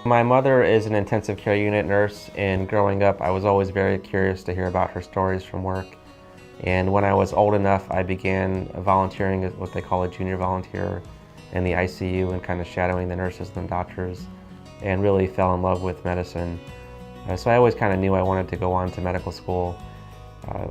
My mother is an intensive care unit nurse, and growing up I was always very curious to hear about her stories from work. And when I was old enough, I began volunteering as what they call a junior volunteer in the ICU and kind of shadowing the nurses and the doctors, and really fell in love with medicine. So I always kind of knew I wanted to go on to medical school.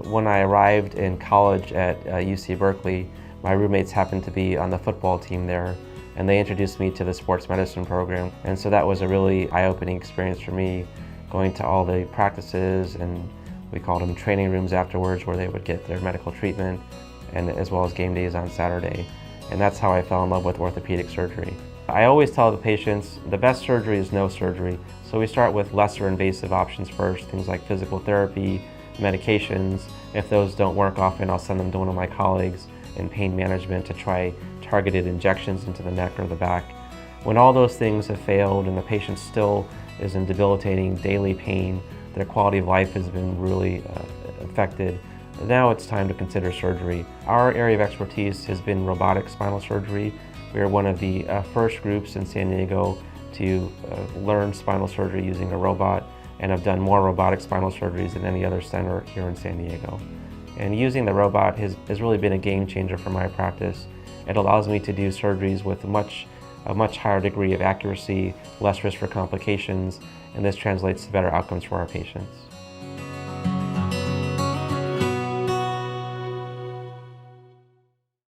When I arrived in college at UC Berkeley, my roommates happened to be on the football team there, and they introduced me to the sports medicine program. And so that was a really eye-opening experience for me, going to all the practices, and we called them training rooms afterwards, where they would get their medical treatment, and as well as game days on Saturday. And that's how I fell in love with orthopedic surgery. I always tell the patients the best surgery is no surgery. So we start with lesser invasive options first, things like physical therapy, medications. If those don't work, often I'll send them to one of my colleagues in pain management to try targeted injections into the neck or the back. When all those things have failed and the patient still is in debilitating daily pain, their quality of life has been really affected, now it's time to consider surgery. Our area of expertise has been robotic spinal surgery. We are one of the first groups in San Diego to learn spinal surgery using a robot, and have done more robotic spinal surgeries than any other center here in San Diego. And using the robot has really been a game changer for my practice. It allows me to do surgeries with a much higher degree of accuracy, less risk for complications, and this translates to better outcomes for our patients.